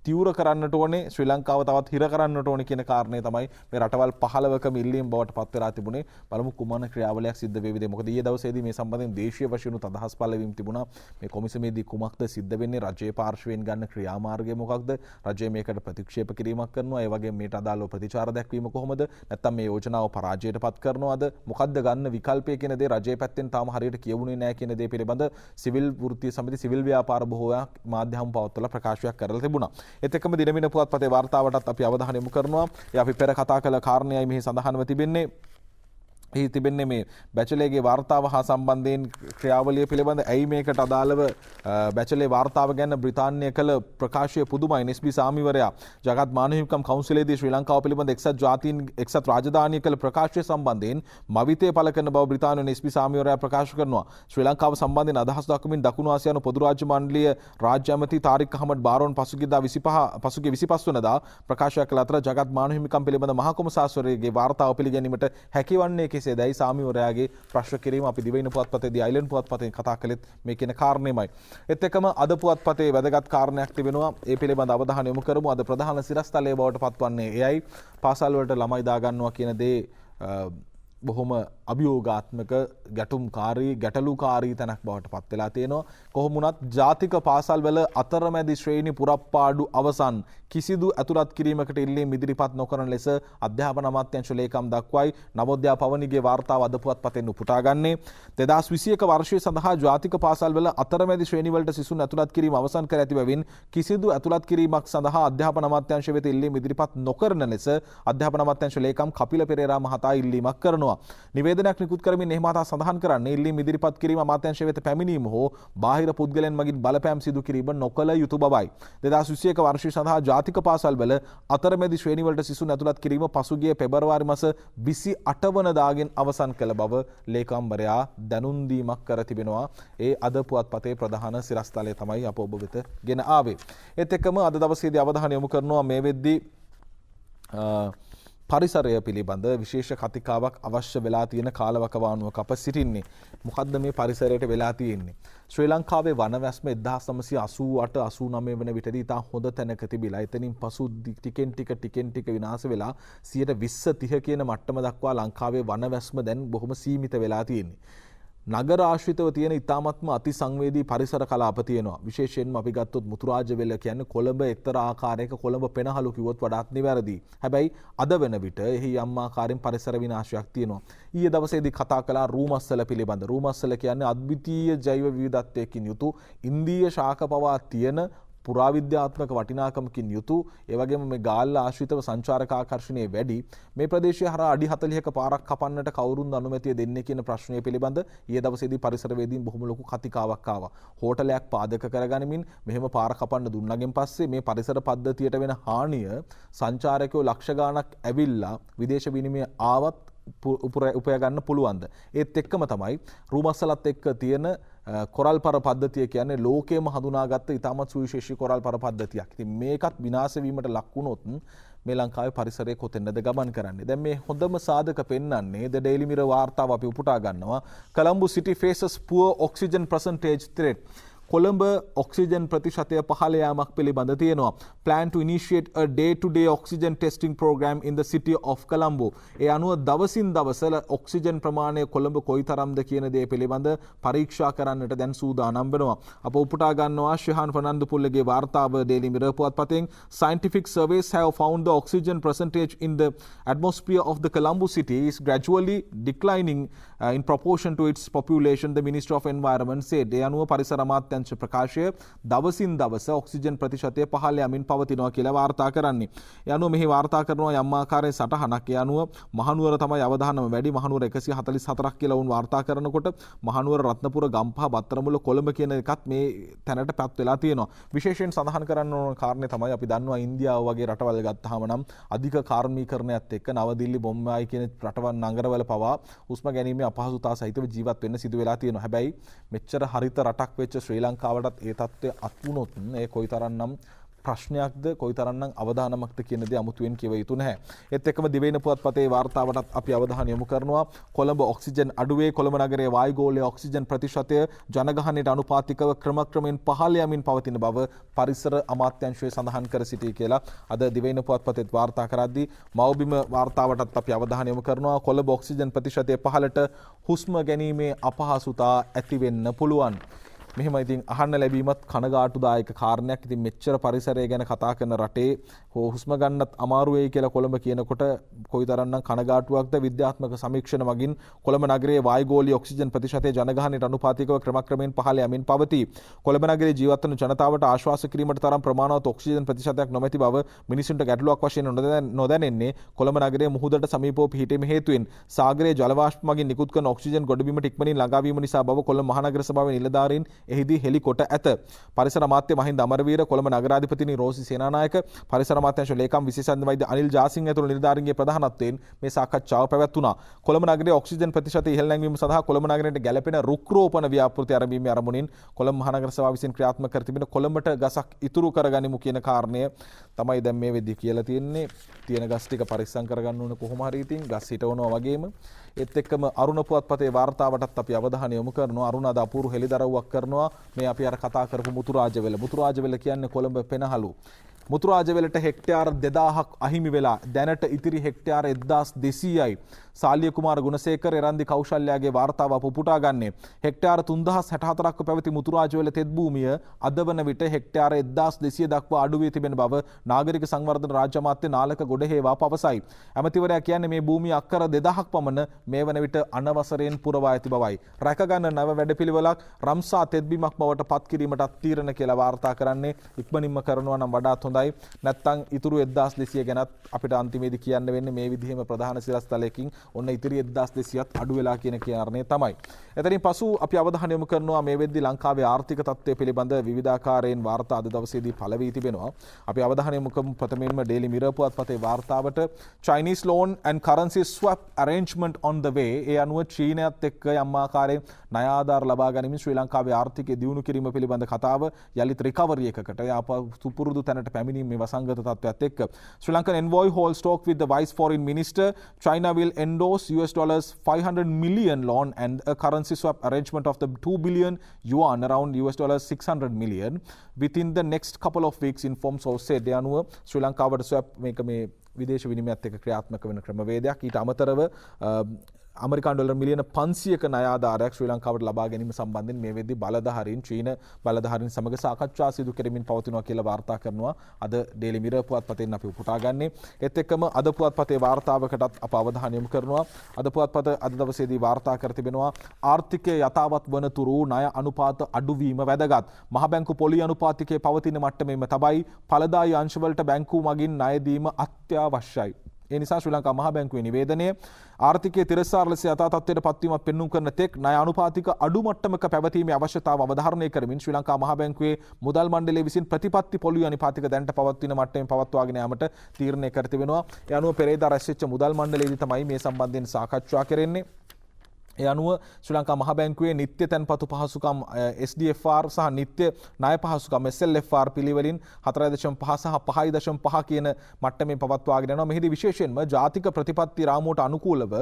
තීව්‍ර කරන්නට ඕනේ, ශ්‍රී ලංකාව තවත් හිර කරන්නට ඕනේ කියන කාරණේ තමයි මේ රටවල් 15කම ඉල්ලීම් බවට පත් වෙලා තිබුණේ. බලමු කුමන ක්‍රියාවලියක් සිද්ධ වේවිද? මොකද ඊයේ දවසේදී මේ සම්බන්ධයෙන් දේශීය වශයෙන් අදහස් පළවීම් තිබුණා. මේ කොමිසමේදී කුමක්ද සිද්ධ වෙන්නේ? රජයේ පාර්ශවයෙන් ගන්න ක්‍රියාමාර්ගය මොකක්ද? රජය මේකට ප්‍රතික්ෂේප කිරීමක් කරනවා. ඒ වගේම මේට අදාළව ප්‍රතිචාර දැක්වීම කොහොමද? නැත්නම් මේ යෝජනාව පරාජයට පත් කරනවද? මොකක්ද ගන්න විකල්පය කියන දේ රජයේ පැත්තෙන් තාම හරියට කියවුනේ නැහැ කියන දේ පිළිබඳ සිවිල් වෘත්තීය සමිති සිවිල් ව්‍යාපාර බොහෝයක් මාධ්‍ය හමු පවත්වලා ප්‍රකාශයක් කරලා තිබුණා. ඒත් එක්කම දිනමින පුවත්පතේ වාර්තාවටත් අපි අවධානය යොමු කරනවා. ඒ අපි පෙර කතා කළ කාරණේයි මෙහි සඳහන්ව තිබෙන්නේ. එහි තිබෙන්නේ මේ බැචලර්ගේ වාර්තාව හා සම්බන්ධයෙන් ක්‍රියාවලිය පිළිබඳ ඇයි මේකට අදාළව බැචලර් වාර්තාව ගැන බ්‍රිතාන්‍ය කළ ප්‍රකාශය පුදුමයි. NSB සාමිවරයා ජගත් මානව හිමිකම් කවුන්සිලේදී ශ්‍රී ලංකාව පිළිබඳ එක්සත් රාජධානිය කළ ප්‍රකාශය සම්බන්ධයෙන් මවිතය පළ කරන බව බ්‍රිතාන්‍ය NSB සාමිවරයා ප්‍රකාශ කරනවා. ශ්‍රී ලංකාව සම්බන්ධයෙන් අදහස් දක්වමින් දකුණු ආසියානු පොදු රාජ්‍ය මණ්ඩලීය රාජ්‍ය ඇමති තාරික් අහමඩ් බාරෝන් පසුගිය 25 වෙනිදා ප්‍රකාශ කළ අතර ජගත් මානව හිමිකම් පිළිබඳ මහා කොමසාරිස්වරයාගේ වාර්තාව පිළිගැනීමට හැකිවන්නේ කෙසේදයි සාමිවරයාගේ ප්‍රශ්න කිරීම අපි දිවයින පුවත්පතේදී අයිලන්ඩ් පුවත්පතෙන් කතා කළෙත් මේ කියන කාරණේමයි. ඒත් එක්කම අද පුවත්පතේ වැදගත් කාරණයක් තිබෙනවා. ඒ පිළිබඳ අවධානය යොමු කරමු. අද ප්‍රධාන සිරස්තලයේ බවට පත්වන්නේ එයයි පාසල් වලට ළමයි දා ගන්නවා කියන දේ බොහොම අභියෝගාත්මක ගැටලුකාරී තැනක් බවට පත් වෙලා තියෙනවා. කොහොම වුණත් ජාතික පාසල්වල අතරමැදි ශ්‍රේණි පුරප්පාඩු අවසන් කිසිදු ඇතුළත් කිරීමකට ඉල්ලීම් ඉදිරිපත් නොකරන ලෙස අධ්‍යාපන අමාත්‍යාංශ ලේකම් දක්වයි. නවෝදයා පවනිගේ වාර්තාව අද පුවත්පතෙන් උපුටා ගන්නේ 2021 වර්ෂය සඳහා ජාතික පාසල්වල අතරමැදි ශ්‍රේණිවලට සිසුන් ඇතුළත් කිරීම අවසන් කර ඇති බැවින් කිසිදු ඇතුළත් කිරීමක් සඳහා අධ්‍යාපන අමාත්‍යාංශ වෙත ඉල්ලීම් ඉදිරිපත් නොකරන ලෙස අධ්‍යාපන අමාත්‍යාංශ ලේකම් කපිල පෙරේරා මහතා ඉල්ලීමක් කරනවා. නිවේදනයක් නිකුත් කරමින් එහි මහතා සඳහන් කරන්නේ ඉල්ලීම් ඉදිරිපත් කිරීම අමාත්‍යාංශය වෙත පැමිණීම හෝ බාහිර පුද්ගලයන් මගින් බලපෑම් සිදු කිරීම නොකළ යුතු බවයි. 2021 වර්ෂය සඳහා ජාතික පාසල්වල අතරමැදි ශ්‍රේණිවලට සිසුන් ඇතුළත් කිරීම පසුගිය පෙබරවාරි මාස 28 වනදාගෙන් අවසන් කළ බව ලේකම්වරයා දැනුම් දීමක් කර තිබෙනවා. ඒ අද පුවත්පතේ ප්‍රධාන සිරස්තලය තමයි අප ඔබ වෙත ගෙන ආවේ. ඒත් එක්කම අද දවසේදී අවධානය යොමු කරනවා මේ වෙද්දී පරිසරය පිළිබඳ විශේෂ කතිකාවක් අවශ්‍ය වෙලා තියෙන කාලවකවානුවක අප සිටින්නේ. මොකද්ද මේ පරිසරයට වෙලා තියෙන්නේ? ශ්‍රී ලංකාවේ වනවැස්ම 1988 89 වන විටදී තා හොඳ තැනක තිබිලා එතනින් පසු ටිකෙන් ටික විනාශ වෙලා 120 30 කියන මට්ටම දක්වා ලංකාවේ වනවැස්ම දැන් බොහොම සීමිත වෙලා තියෙන්නේ. නගර ආශ්‍රිතව තියෙන ඉතාමත්ම අති සංවේදී පරිසර කලාප තියෙනවා. විශේෂයෙන්ම අපි ගත්තොත් මුතුරාජවෙල කියන්නේ කොළඹ එක්තරා ආකාරයක කොළඹ පෙනහළු කිව්වොත් වඩාත් නිවැරදි. හැබැයි අද වෙන විට එහි යම් ආකාරයෙන් පරිසර විනාශයක් තියෙනවා. ඊයේ දවසේදී කතා කළා රූමස්සල පිළිබඳ. රූමස්සල කියන්නේ අද්විතීය ජෛව විවිධත්වයකින් යුතු ඉන්දීය ශාක පවා තියෙන පුරාවිද්‍යාත්මක වටිනාකමකින් යුතු ඒ වගේම මේ ගාල්ල ආශ්‍රිතව සංචාරක ආකර්ෂණයේ වැඩි මේ ප්‍රදේශය හරහා අඩි 40ක පාරක් කපන්නට කවුරුන් අනුමැතිය දෙන්නේ කියන ප්‍රශ්නය පිළිබඳ ඊයේ දවසේදී පරිසරවේදීන් බොහොම ලොකු කතිකාවක් ආවා. හෝටලයක් පාදක කරගනිමින් මෙහෙම පාර කපන්න දුන්නගෙන් පස්සේ මේ පරිසර පද්ධතියට වෙන හානිය සංචාරකයෝ ලක්ෂ ගාණක් ඇවිල්ලා විදේශ විනිමය ආවත් උපය ගන්න පුළුවන්ද? ඒත් එක්කම තමයි රූමස්සලත් එක්ක තියෙන කොරල් පර පද්ධතිය කියන්නේ ලෝකයේම හඳුනාගත්ත ඉතාමත් සුවිශේෂී කොරල් පර පද්ධතියක්. ඉතින් මේකත් විනාශ වීමට ලක් වුණොත් මේ ලංකාවේ පරිසරය කොතැනද ගමන් කරන්නේ? දැන් මේ හොඳම සාධක පෙන්වන්නේ ද ඩේලි මිරර් වාර්තාව අපි උපුටා ගන්නවා. Colombo city faces poor oxygen percentage threat. Colombo oxygen ප්‍රතිශතය පහළ යාමක් පිළිබඳ තියෙනවා. Plan to initiate a day-to-day oxygen testing program in the city of Colombo. ඒ අනුව දවසින් දවස ඔක්සිජන් ප්‍රමාණය කොළඹ කොයිතරම්ද කියන දේ පිළිබඳ පරීක්ෂා කරන්නට දැන් සූදානම් වෙනවා. අප උපුටා ගන්නවා ශිහාන් ෆර්නන්ඩුපුල්ලගේ වාර්තාව Daily Mirror පුවත්පතෙන්. Scientific surveys have found the oxygen percentage in the atmosphere of the Colombo city is gradually declining in proportion to its population, the Ministry of Environment said. ඒ අනුව පරිසර අමාත්‍යාංශ ප්‍රකාශය දවසින් දවස ඔක්සිජන් ප්‍රතිශතය පහළ යමින් පවතිනවා කියලා වාර්තා කරන්නේ. ඒ අනුව මෙහි වාර්තා කරනවා යම් ආකාරයේ සටහනක්. ඒ අනුව මහනුවර තමයි අවධානම වැඩි. මහනුවර 144ක් කියලා වුන් වාර්තා කරනකොට මහනුවර රත්නපුර ගම්පහ බත්තරමුල්ල කොළඹ කියන එකත් මේ තැනට පැත් වෙලා තියෙනවා. විශේෂයෙන් සඳහන් කරන්න ඕන කාරණේ තමයි අපි දන්නවා ඉන්දියාව වගේ රටවල් ගත්තාම නම් අධික කාර්මීකරණයත් එක්ක නවදිල්ලි බොම්බායි කියන රටවල් නගරවල පවා හුස්ම ගැනීමේ අපහසුතාව සහිතව ජීවත් වෙන්න සිදු වෙලා තියෙනවා. හැබැයි මෙච්චර හරිත රටක් වෙච්ච ශ්‍රී ලංකාවටත් ඒ තත්ත්වය අත් වුණොත් ඒ කොයිතරම්නම් ප්‍රශ්නයක්ද කොයිතරම්නම් අවදානමක්ද කියන දේ අමුතුවෙන් කියව යුතු නැහැ. ඒත් එක්කම දිවයින පුවත්පතේ වාර්තාවටත් අපි අවධානය යොමු කරනවා. කොළඹ ඔක්සිජන් අඩුවේ කොළඹ නගරයේ වායුගෝලීය ඔක්සිජන් ප්‍රතිශතය ජනගහනයට අනුපාතිකව ක්‍රමක්‍රමයෙන් පහළ යමින් පවතින බව පරිසර අමාත්‍යාංශය සඳහන් කර සිටී කියලා අද දිවයින පුවත්පතේ වාර්තා කරද්දී මව්බිම වාර්තාවටත් අපි අවධානය යොමු කරනවා. කොළඹ ඔක්සිජන් ප්‍රතිශතය පහළට හුස්ම ගැනීමේ අපහසුතා ඇති වෙන්න පුළුවන්. මෙහෙම ඉතින් අහන්න ලැබීමත් කනගාටුදායක කාරණයක්. ඉතින් මෙච්චර පරිසරය ගැන කතා කරන රටේ හුස්ම ගන්නත් අමාරු වෙයි කියලා කොළඹ කියනකොට කොයිතරම්නම් කනගාටුවක්ද? විද්‍යාත්මක සමීක්ෂණ මගින් කොළඹ නගරයේ වායුගෝලීය ඔක්සිජන් ප්‍රතිශතය ජනගහනයට අනුපාතිකව ක්‍රමක්‍රමයෙන් පහළ යමින් පවතී. කොළඹ නගරයේ ජීවත් වන ජනතාවට ආශ්වාස කිරීමට තරම් ප්‍රමාණවත් ඔක්සිජන් ප්‍රතිශතයක් නොමැති බව මිනිසුන්ට ගැටලුවක් වශයෙන් නොදැනෙන්නේ කොළඹ නගරයේ මුහුදට සමීපව පිහිටීම හේතුවෙන්. සාගරයේ ජල වාෂ්ප මගින් නිකුත් කරන ඔක්සිජන් ගොඩබිමට ඉක්මනින් ළඟා වීම නිසා බව කොළඹ මහනගර සභාවේ නිලධාරීන් එහිදී හෙළි කොට ඇත. පරිසර අමාත්‍ය මහින්ද අමරවීර, කොළඹ නගරාධිපතිනි රෝසි සේනානායක, පරිසර අමාත්‍යාංශ ලේකම් විශේෂඥ වෛද්‍ය අනිල් ජාසිංහ ඇතුළු නිලධාරීන්ගේ ප්‍රධානත්වයෙන් මේ සාකච්ඡාව පැවැත්වුණා. කොළඹ නගරයේ ඔක්සිජන් ප්‍රතිශතය ඉහළ නැංවීම සඳහා කොළඹ නගරයට ගැළපෙන රුක් රෝපණ ව්‍යාපෘති ආරම්භීමේ අරමුණින් කොළඹ මහනගර සභාව විසින් ක්‍රියාත්මක කර තිබෙන කොළඹට ගසක් ඉතුරු කරගනිමු කියන කාරණය තමයි දැන් මේ වෙද්දී කියලා තියෙන්නේ. තියෙන ගස් ටික පරිස්සම් කරගන්න ඕනේ කොහොම හරි. ඉතින් ගස් හිටවනවා වගේම ඒත් එක්කම අරුණ පුවත්පතේ වාර්තාවටත් අපි අවධානය යොමු කරනවා. අරුණ අද අපූර්ව හෙළිදරව්වක් කරනවා. මේ අපි අර කතා කරපු මුතුරාජවෙල. මුතුරාජවෙල කියන්නේ කොළඹ පෙනහළු. මුතුරාජවෙලට හෙක්ටයාර 2000ක් අහිමි වෙලා දැනට ඉතිරි හෙක්ටයාර 1200යි. සාලිය කුමාර ගුණසේකර එරන්දි කෞශල්‍යයාගේ වාර්තාව අප උපුටා ගන්නේ. හෙක්ටයාර 3064ක්ව පැවති මුතුරාජවෙල තෙත් භූමිය අද වන විට හෙක්ටයාර 1200 දක්වා අඩු වී තිබෙන බව නාගරික සංවර්ධන රාජ්‍ය අමාත්‍ය නාලක ගොඩහේවා පවසයි. ඇමතිවරයා කියන්නේ මේ භූමිය අක්කර 2000ක් පමණ මේ වන විට අනවසරයෙන් පුරවා ඇති බවයි. රැකගන්න නව වැඩපිළිවෙලක් රම්සා තෙත්බීමක් බවට පත් කිරීමටත් තීරණ කියලා වාර්තා කරන්නේ. ඉක්මනින්ම කරනවා නම් වඩාත් හොඳයි. නැත්තම් ඉතුරු 1200 ගැනත් අපිට අන්තිමේදී කියන්න වෙන්නේ මේ විදිහේම ප්‍රධාන සිරස්තලයකින් ඔන්න ඉතිරි 1200ත් අඩු වෙලා කියන කාරණේ තමයි. එතනින් පසු අපි අවධානය යොමු කරනවා මේ වෙද්දී ලංකාවේ ආර්ථික තත්ත්වය පිළිබඳ විවිධාකාරයෙන් වාර්තා අද දවසේදී පළ වී තිබෙනවා. අපි අවධානය යොමු කරමු ප්‍රථමයෙන්ම Daily Mirror පුවත්පතේ වාර්තාවට. Chinese loan and currency swap arrangement on the way. ඒ අනුව චීනයත් එක්ක යම් ආකාරයෙන් ණය ආධාර ලබා ගැනීමෙන් ශ්‍රී ලංකාවේ ආර්ථිකය දියුණු කිරීම පිළිබඳ කතාව යලිත් රිකවරි එකකට සුපුරුදු තැනට පැමිණීම මේ වසංගත තත්ත්වයක් එක්ක. Sri Lankan envoy holds talk with the vice foreign minister. China will endorse $500 million loan and a currency swap arrangement of the 2 billion yuan around $600 million within the next couple of weeks, informed source said. ඒ අනුව ශ්‍රී ලංකාවට swap මේක මේ විදේශ විනිමයත් එක්ක ක්‍රියාත්මක වෙන ක්‍රමවේදයක්. ඊට අමතරව අමරිකානු ඩොලර් මිලියන 500ක ණය ආධාරයක් ශ්‍රී ලංකාවට ලබා ගැනීම සම්බන්ධයෙන් මේ වෙද්දී බලධාරීන් චීන බලධාරීන් සමග සාකච්ඡා සිදු කරමින් පවතිනවා කියලා වාර්තා කරනවා අද ඩේලි මිරර් පුවත්පතෙන් අපි උපුටා ගන්නේ. ඒත් එක්කම අද පුවත්පතේ වාර්තාවකටත් අප අවධානය යොමු කරනවා. අද පුවත්පත අද දවසේදී වාර්තා කර තිබෙනවා ආර්ථිකය යථාවත් වන තුරු ණය අනුපාත අඩුවීම වැදගත්. මහ බැංකු පොලි අනුපාතිකයේ පවතින මට්ටමේම තබයි. ඵලදායී අංශවලට බැංකුව මගින් ණය දීම අත්‍යවශ්‍යයි. ඒ නිසා ශ්‍රී ලංකා මහ බැංකුවේ නිවේදනය ආර්ථිකයේ තිරස්ථාර ලෙස යථා තත්ත්වයට පත්වීමක් පෙන්눔 කරන තෙක් ණය අනුපාතික අඩු මට්ටමක පැවතීමේ අවශ්‍යතාව අවධාරණය කරමින් ශ්‍රී ලංකා මහ බැංකුවේ මුදල් මණ්ඩලය විසින් ප්‍රතිපත්ති පොලිය අනුපාතික දැනට පවත්වන මට්ටමින් පවත්වාගෙන යාමට තීරණය කර තිබෙනවා. ඒ අනුව පෙරේදා රැස් වෙච්ච මුදල් මණ්ඩලයේදී තමයි මේ සම්බන්ධයෙන් සාකච්ඡා කරන්නේ. ඒ අනුව ශ්‍රී ලංකා මහ බැංකුවේ නිත්‍ය තැන්පතු පහසුකම් SDFR සහ නිත්‍ය ණය පහසුකම් SLFR පිළිවෙලින් 4.5 සහ 5.5 කියන මට්ටමින් පවත්වාගෙන යනවා. මෙහිදී විශේෂයෙන්ම ජාතික ප්‍රතිපත්ති රාමුවට අනුකූලව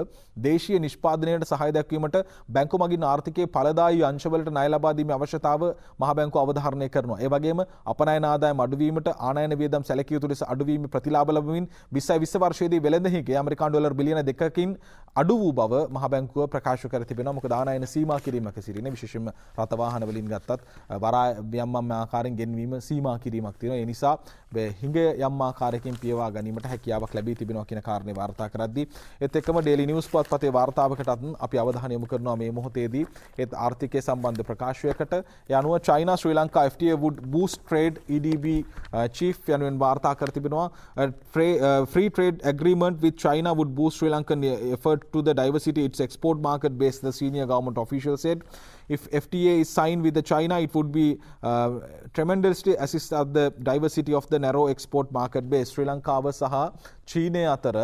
දේශීය නිෂ්පාදනයට සහාය දැක්වීමට බැංකු මගින් ආර්ථිකයේ ඵලදායී අංශවලට ණය ලබා දීමේ අවශ්‍යතාව මහ බැංකුව අවධාරණය කරනවා. ඒ වගේම අපනයන ආදායම අඩුවීමට ආනයන වියදම් සැලකිය යුතු ලෙස අඩුවීමේ ප්‍රතිලාභ ලැබමින් 2020 වර්ෂයේදී වෙළඳහිගේ ඇමරිකානු ඩොලර් බිලියන 2කින් අඩු වූ බව මහ බැංකුව ප්‍රකාශ කර තිබෙනවා. මොකද ආනයන සීමා කිරීමක සිටින විශේෂයෙන්ම රත වාහන වලින් ගත්තත් වරා යම් ආකාරයෙන් ගෙන්වීම සීමා කිරීමක් තියෙනවා. ඒ නිසා හිඟ යම් ආකාරයකින් පියවා ගැනීමට හැකියාවක් ලැබී තිබෙනවා කියන කාරණේ වාර්තා කරද්දී ඒත් එක්කම ඩේලි නිවුස් පුවත්පතේ වාර්තාවකටත් අපි අවධානය යොමු කරනවා මේ මොහොතේදී ඒත් ආර්ථිකයේ සම්බන්ධ ප්‍රකාශයකට. ඒ අනුව China Sri Lanka FTA would boost trade EDB chief යනුවෙන් වාර්තා කර තිබෙනවා. Free trade agreement with China would boost Sri Lankan effort to the diversity its export market base, the senior government official said. If FTA is signed with the China, it would be tremendously assist at the diversity of the narrow export market base. Sri Lanka සහ චීනය අතර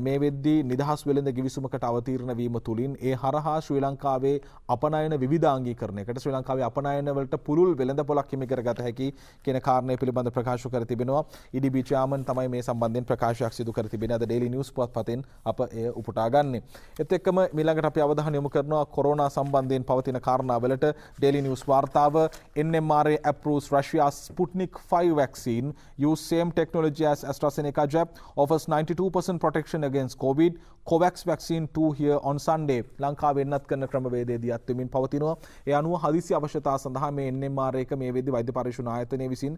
මේ වෙද්දී නිදහස් වෙළඳ කිවිසුමකට අවතීර්ණ වීම තුලින් ඒ හරහා ශ්‍රී ලංකාවේ අපනයන විවිධාංගීකරණයකට ශ්‍රී ලංකාවේ අපනයන වලට පුළුල් වෙළඳ පොලක් හිමි කරගත හැකි කියන කාරණය පිළිබඳ ප්‍රකාශ කර තිබෙනවා. EDB chairman තමයි මේ සම්බන්ධයෙන් ප්‍රකාශයක් සිදු කර තිබෙන්නේ. අද ඩේලි නිවුස් පුවත්පතෙන් අප එය උපුටා ගන්නේ. ඒත් එක්කම ඊළඟට අපි අවධානය යොමු කරනවා කොරෝනා සම්බන්ධයෙන් පවතින කාරණාවලට. ඩේලි නිවුස් වාර්තාව NMRA approves Russia's Sputnik 5 vaccine use same technology as AstraZeneca jab offers 92% protection against COVID. COVAX vaccine 2 here on Sunday. ලංකාවේ එන්නත් කරන ක්‍රමවේදයේදී අත්වෙමින් පවතිනවා. ඒ අනුව හදිසි අවශ්‍යතාව සඳහා මේ NMRA එක මේ වෙද්දී වෛද්‍ය පරීක්ෂණ ආයතනය විසින්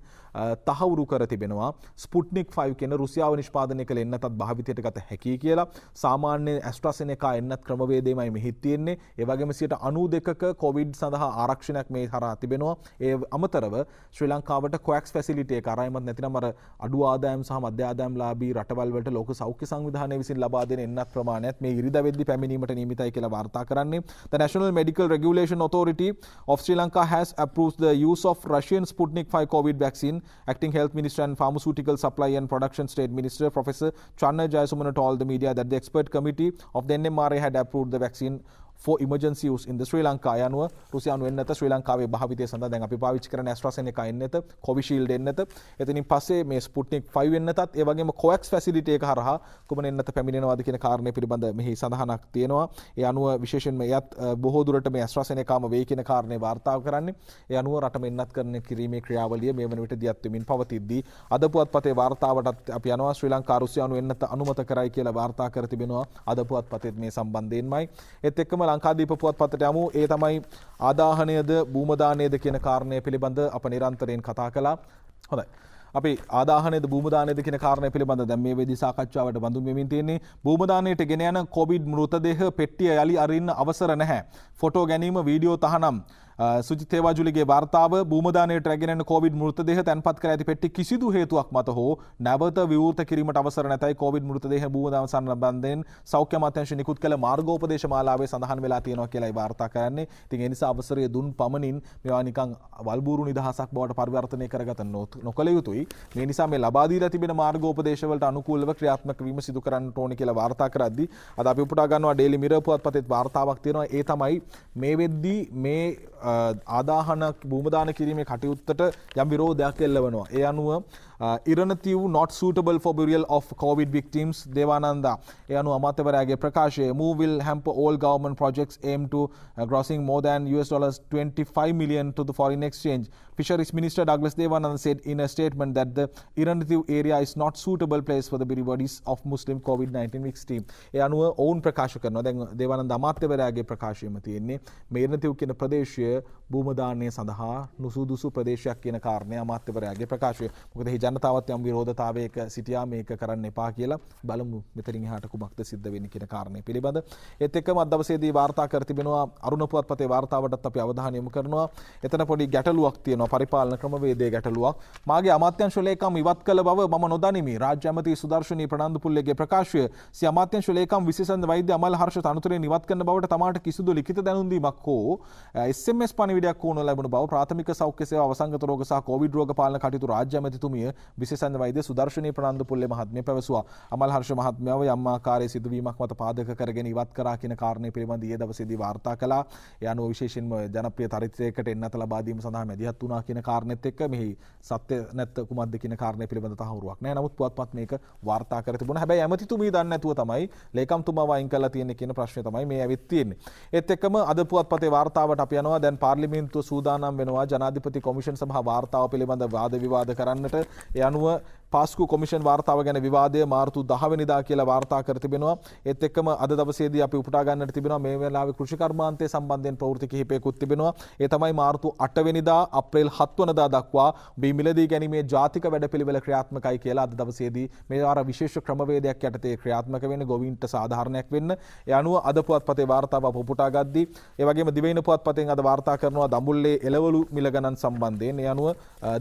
තහවුරු කර තිබෙනවා. Sputnik 5 කියන රුසියාව නිෂ්පාදනය කළ එන්නතත් භාවිතයට ගත හැකි කියලා. සාමාන්‍ය AstraZeneca එන්නත් ක්‍රමවේදයමයි මෙහි තියෙන්නේ. ඒ වගේම 92%ක COVID සඳහා ආරක්ෂණයක් මේ හරහා තිබෙනවා. ඒ අමතරව ශ්‍රී ලංකාවට COVAX facility එක අරයිමත් නැතිනම් අර අඩු ආදායම් සහ මධ්‍ය ආදායම්ලාභී රටවල් වලට ලෝක සෞඛ්‍ය සංවිධානය විසින් ලබා දෙන එන්නත් ප්‍රමාණයත් මේ ඉරිදා වෙද්දී පැමිණීමට නියමිතයි කියලා වාර්තා කරන්නේ. The National Medical Regulation Authority of Sri Lanka has approved the use of Russian Sputnik 5 COVID vaccine. Acting Health Minister and Pharmaceutical Supply and Production State Minister Professor Channa Jayasumana told the media that the expert committee of the NMRA had approved the vaccine for emergency use in the Sri Lanka. යනුව රුසියානු එන්නත ශ්‍රී ලංකාවේ භාවිතය සඳහා දැන් අපි පාවිච්චි කරන AstraZeneca එන්නත, Covishield එන්නත, එතනින් පස්සේ මේ Sputnik 5 එන්නතත් ඒ වගේම COVAX facility එක හරහා කුමන එන්නත පැමිණෙනවාද කියන කාරණය පිළිබඳ මෙහි සඳහනක් තියෙනවා. ඒ අනුව විශේෂයෙන්ම එයත් බොහෝ දුරට මේ AstraZenecaම වෙයි කියන කාරණේ වාර්තා කරන්නේ. ඒ අනුව රටම එන්නත් කරන කිරීමේ ක්‍රියාවලිය මේ වන විට දියත් වෙමින් පවතිද්දී අද පුවත්පතේ වාර්තාවටත් අපි යනවා. ශ්‍රී ලංකා රුසියානු එන්නත අනුමත කරයි කියලා වාර්තා කර තිබෙනවා. අද පුවත්පතේත් මේ සම්බන්ධයෙන්මයි. ඒත් එක්කම ලංකාදීප පුවත්පතට යමු. ඒ තමයි ආදාහනයද භූමදානයද කියන කාරණය පිළිබඳ අප නිරන්තරයෙන් කතා කළා. හොඳයි. අපි ආදාහනයද භූමදානයද කියන කාරණය පිළිබඳ දැන් මේ වෙද්දී සාකච්ඡාවට බඳුන් වෙමින් තියෙන්නේ. භූමදානයට ගෙන යන කොවිඩ් මෘතදේහ පෙට්ටිය යලි අරින්න අවසර නැහැ. ෆොටෝ ගැනීම, වීඩියෝ තහනම් සුජිත් තේවාජුලිගේ වාර්තාව භූමදානයට රැගෙන යන කොවිඩ් මෘතදේහ තැන්පත් කර ඇති පෙට්ටි කිසිදු හේතුවක් මත හෝ නැවත විවෘත කිරීමට අවසර නැතයි කොවිඩ් මෘතදේහ භූමදාන සම්බන්ධයෙන් සෞඛ්‍ය අමාත්‍යාංශය නිකුත් කළ මාර්ගෝපදේශ මාලාවේ සඳහන් වෙලා තියෙනවා කියලායි වාර්තා කරන්නේ. ඉතින් ඒ නිසා අවසරය දුන් පමණින් මේවා නිකන් වල්බూరు නිදහසක් බවට පරිවර්තනය කරගත නොකළ යුතුයි. මේ නිසා මේ ලබා දීලා තිබෙන මාර්ගෝපදේශ වලට අනුකූලව ක්‍රියාත්මක වීම සිදු කරන්නට ඕනේ කියලා වාර්තා කරද්දී අද අපි උපුටා ගන්නවා ඩේලි මිරර් පුවත්පතේ වාර්තාවක් තියෙනවා. ඒ තමයි මේ වෙද්දී මේ ආදාහන භූමදාන කිරීමේ කටයුත්තට යම් විරෝධයක් එල්ලවනවා. ඒ අනුව ඉරණතිව් not suitable for burial of COVID victims දේවානන්දා. ඒ අනුව අමාත්‍යවරයාගේ ප්‍රකාශය move will hamper all government projects aim to grossing more than $25 million to the foreign exchange. Fisheries Minister Douglas Devananda said in a statement that the Iranathiw area is not suitable place for the bury bodies of Muslim COVID-19 victims. ඒ අනුව ඔවුන් ප්‍රකාශ කරනවා. දැන් දේවානන්ද අමාත්‍යවරයාගේ ප්‍රකාශයම තියෙන්නේ මේ ඉරණතිව් කියන ප්‍රදේශය භූමදානය සඳහා නුසුදුසු ප්‍රදේශයක් කියන කාරණය අමාත්‍යවරයාගේ ප්‍රකාශය. මොකද එහි ජනතාවත් යම් විරෝධතාවයක සිටියා මේක කරන්න එපා කියලා. බලමු මෙතනින් එහාට කුමක්ද සිද්ධ වෙන්නේ කියන කාරණය පිළිබඳ. ඒත් එක්කම අද දවසේදී වාර්තා කර තිබෙනවා අරුණ පුවත්පතේ වාර්තාවටත් අපි අවධානය යොමු කරනවා. එතන පොඩි ගැටලුවක් තියෙනවා. පරිපාලන ක්‍රමවේදයේ ගැටලුවක්. මාගේ අමාත්‍යාංශ ලේකම් ඉවත් කළ බව මම නොදනිමි. රාජ්‍ය ඇමති සුදර්ශනී ප්‍රනාන්දුපුල්ලේගේ ප්‍රකාශය සිය අමාත්‍යාංශ ලේකම් විශේෂඥ වෛද්‍ය අමල් හර්ෂ තනතුරෙන් ඉවත් කරන බවට තමාට කිසිදු ලිඛිත දැනුම් දීමක් හෝ SMS පණිවිඩයක් හෝ නොලැබුණු බව ප්‍රාථමික සෞඛ්‍ය සේවා වසංගත රෝග සහ කොවිඩ් රෝග පාලන කටයුතු රාජ්‍ය ඇමතිතුමිය විශේෂඥ වෛද්‍ය සුදර්ශනී ප්‍රනාන්දුපුල්ලේ මහත්මිය පැවසුවා. අමල් හර්ෂ මහත්මයාව යම් ආකාරයේ සිදුවීමක් මත පාදක කරගෙන ඉවත් කරා කියන කාරණේ පිළිබඳ ඊයේ දවසේදී වාර්තා කළා. ඒ අනුව විශේෂයෙන්ම ජනප්‍රිය චරිතයකට එන්නත ලබා දීම සඳහා මැදිහත් වුණා කියන කාරණෙත් එක්ක මෙහි සත්‍ය නැත්ත කුමක්ද කියන කාරණේ පිළිබඳ තහවුරුවක් නැහැ. නමුත් පුවත්පත් මේක වාර්තා කර තිබුණා. හැබැයි ඇමතිතුමිය දන්නේ නැතුව තමයි ලේකම්තුමා වයින් කළා තියෙන්නේ කියන ප්‍රශ්නේ තමයි මේ ඇවිත් තියෙන්නේ. ඒත් එක්කම අද පුවත්පතේ වාර්තාවට අපි යනවා. දැන් පාර්ලිමේන්තුව සූදානම් වෙනවා ජනාධිපති කොමිෂන් සභා වාර්තාව පිළිබඳ වාද විවාද කරන්නට. ඒ අනුව පාස්කු කොමිෂන් වාර්තාව ගැන විවාදය මාර්තු 10 වෙනිදා කියලා වාර්තා කර තිබෙනවා. ඒත් එක්කම අද දවසේදී අපි උපුටා ගන්නට තිබෙනවා මේ වෙලාවේ කෘෂි කර්මාන්තය සම්බන්ධයෙන් ප්‍රවෘත්ති කිහිපයකුත් තිබෙනවා. ඒ තමයි මාර්තු 8 වෙනිදා අප්‍රේල් 7 වෙනිදා දක්වා බී මිලදී ගැනීමේ ජාතික වැඩපිළිවෙල ක්‍රියාත්මකයි කියලා අද දවසේදී මේ වාර විශේෂ ක්‍රමවේදයක් යටතේ ක්‍රියාත්මක වෙන්නේ ගොවීන්ට සාධාරණයක් වෙන්න. ඒ අනුව අද පුවත්පතේ වාර්තාව අප උපුටා ගද්දී ඒ වගේම දිවයින පුවත්පතෙන් අද වාර්තා කරනවා දඹුල්ලේ එළවලු මිල ගණන් සම්බන්ධයෙන්. ඒ අනුව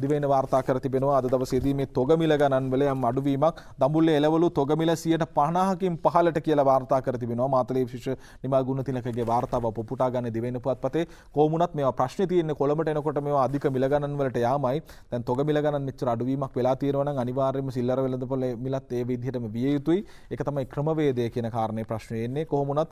දිවයින වාර්තා කර තිබෙනවා අද දවසේදී මේ තොග මිල ගණන් වල යම් අඩුවීමක් දඹුල්ලේ එළවලු තොග මිල 50%කින් පහළට කියලා වාර්තා කර තිබෙනවා. මාතලේ විශේෂ නිමල් ගුණතිලකගේ වාර්තාව අප උපුටා ගන්න දිවයින පුවත්පතේ. කොහොමුණත් මේවා ප්‍රශ්නේ තියෙන්නේ කොළඹට එනකොට මේවා අධික මිල ගණන් වලට යාමයි. දැන් තොග මිල ගණන් මෙච්චර අඩුවීමක් වෙලා තියෙනවා නම් අනිවාර්යයෙන්ම සිල්ලර වෙළඳපොළ මිලත් ඒ විදිහටම විය යුතුයි. ඒක තමයි ක්‍රමවේදය කියන කාරණේ ප්‍රශ්නේ එන්නේ. කොහොමුණත්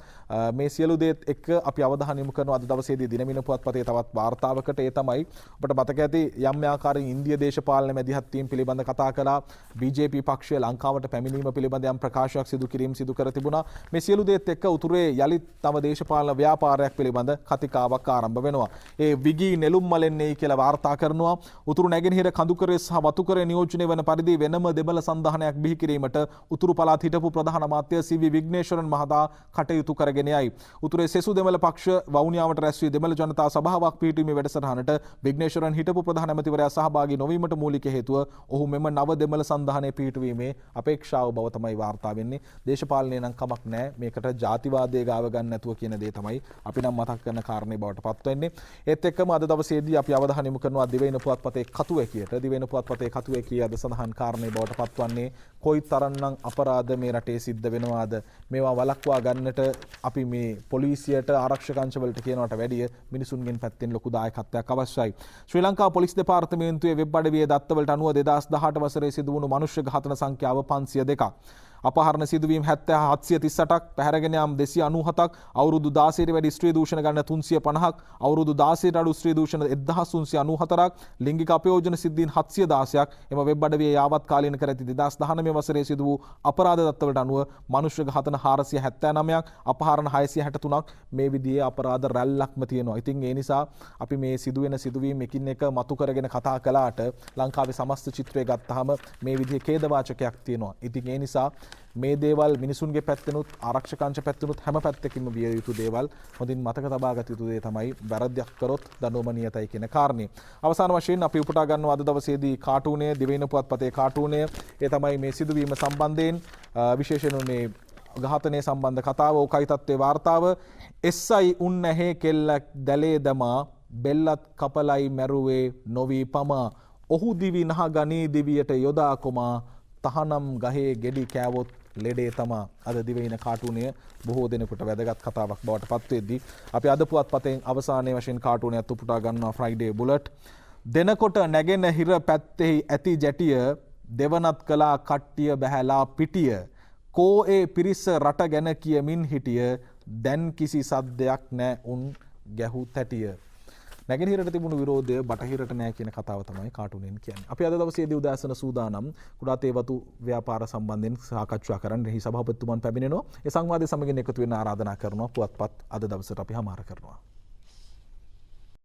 මේ සියලු දේත් එක්ක අපි අවධානය යොමු කරනවා අද දවසේදී දිනමින පුවත්පතේ තවත් වාර්තාවකට. ඒ තමයි ඔබට මතක ඇති යම් ආකාරයෙන් ඉන්දියා දේශපාලන මැදිහත් වීම පිළිබඳ කතා කළා. BJP පක්ෂය ලංකාවට පැමිණීම පිළිබඳ යම් ප්‍රකාශයක් සිදු කර තිබුණා. මේ සියලු දේත් එක්ක උතුරේ යලිත් තම දේශපාලන ව්‍යාපාරයක් පිළිබඳ කතිකාවක් ආරම්භ වෙනවා. ඒ විගී නෙළුම් මලෙන්නේ කියලා වාර්තා කරනවා. උතුරු නැගෙනහිර කඳුකරේ සහ වතුකරේ නියෝජනය වන පරිදි වෙනම දෙමළ සන්ධානයක් බිහි කිරීමට උතුරු පළාත් හිටපු ප්‍රධාන අමාත්‍ය සී.වී. විග්නේශ්වරන් මහතා කටයුතු කරගෙන යයි. උතුරේ සෙසු දෙමළ පක්ෂ වවුනියාවට රැස් වී දෙමළ ජනතා සභාවක් පිහිටීමේ වැඩසටහනට විග්නේශ්වරන් හිටපු ප්‍රධාන ඇමතිවරයා සහභාගී නොවීමට මූලික හේතුව ඔහු මෙම නව දෙමළ සන්ධානය පිහිටුවීමේ අපේක්ෂාව බව තමයි වාර්තා වෙන්නේ. දේශපාලනය නම් කමක් නැහැ. මේකට ජාතිවාදයේ ගාව ගන්න නැතුව කියන දේ තමයි අපි නම් මතක් කරන කාරණේ බවට පත් වෙන්නේ. ඒත් එක්කම අද දවසේදී අපි අවධානය යොමු කරනවා දිවයින පුවත්පතේ කතුවැකියට. දිවයින පුවත්පතේ කතුවැකිය අද සඳහන් කාරණේ බවට පත්වන්නේ කොයි තරම්නම් අපරාධ මේ රටේ සිද්ධ වෙනවාද මේවා වළක්වා ගන්නට අපි මේ පොලිසියට ආරක්ෂක අංශවලට කියනවට වැඩිය මිනිසුන්ගෙන් පැත්තෙන් ලොකු දායකත්වයක් අවශ්‍යයි. ශ්‍රී ලංකා පොලිස් දෙපාර්තමේන්තුවේ වෙබ් අඩවියේ දත්තවලට අනුව 2018 වසරේ සිදු වුණු මනුෂ්‍ය ඝාතන සංඛ්‍යාව 502ක්. අපහරණ සිදුවීම් 738ක්, පැහැරගෙන යාම් 297ක්, අවුරුදු 16ට වැඩි ස්ත්‍රී දූෂණ ගණන 350ක්, අවුරුදු 16ට අඩු ස්ත්‍රී දූෂණ 1394ක්, ලිංගික අපයෝජන සිද්ධීන් 716ක්. එම වෙබ් අඩවියේ යාවත් කාලීන කර ඇති 2019 වසරේ සිදු වූ අපරාධ දත්තවලට අනුව මනුෂ්‍ය ඝාතන 479ක්, අපහරණ 663ක් මේ විදිහේ අපරාධ රැල්ලක්ම තියෙනවා. ඉතින් ඒ නිසා අපි මේ සිදුවෙන සිදුවීම් එකින් එක මතු කරගෙන කතා කළාට ලංකාවේ සමස්ත චිත්‍රය ගත්තාම මේ විදිහේ ඛේදවාචකයක් තියෙනවා. ඉතින් ඒ නිසා මේ දේවල් මිනිසුන්ගේ පැත්තෙනුත් ආරක්ෂක අංශ පැත්තෙනුත් හැම පැත්තකින්ම විය යුතු දේවල්. හොඳින් මතක තබා ගත යුතු දේ තමයි වැරද්දක් කරොත් දඬුවම නියතයි කියන කාරණේ. අවසාන වශයෙන් අපි උපුටා ගන්නවා අද දවසේදී කාටුනය දිවයින පුවත්පතේ කාටුනය. ඒ තමයි මේ සිදුවීම සම්බන්ධයෙන් විශේෂයෙන් මේ ඝාතනය සම්බන්ධ කතාව ඕකයි තත්ත්වයේ වාර්තාව. එස්සයි උන් නැහැ කෙල්ලක් දැලේ දමා බෙල්ලත් කපලයි මැරුවේ නොවී පමා ඔහු දිවි නහ ගනී දිවියට යොදා කොමා තහනම් ගහේ ගෙඩි කෑවොත් ලෙඩේ තමා. අද දිවයින කාටුනය බොහෝ දෙනෙකුට වැදගත් කතාවක් බවට පත් වෙද්දී අපි අද පුවත්පතෙන් අවසානයේ වශයෙන් කාටුනයත් උපුටා ගන්නවා ෆ්‍රයිඩේ බුලට්. දෙනකොට නැගෙන හිර පැත්තෙහි ඇති ජැටිය දෙවනත් කලා කට්ටිය බැහැලා පිටිය කෝ ඒ පිරිස රට ගැන කියමින් හිටිය දැන් කිසි සද්දයක් නෑ උන් ගැහු තැටිය. නැගෙනහිරට තිබුණු විරෝධය බටහිරට නෑ කියන කතාව තමයි කාටුනෙන් කියන්නේ. අපි අද දවසේදී උදෑසන සූදානම් කුඩා තේවතු ව්‍යාපාර සම්බන්ධයෙන් සාකච්ඡා කරන්න එහි සභාපතිතුමන් පැමිණෙනවා. ඒ සංවාදයේ සමගින් එකතු වෙන්න ආරාධනා කරනවා. පුවත්පත් අද දවසට අපි හමාර කරනවා.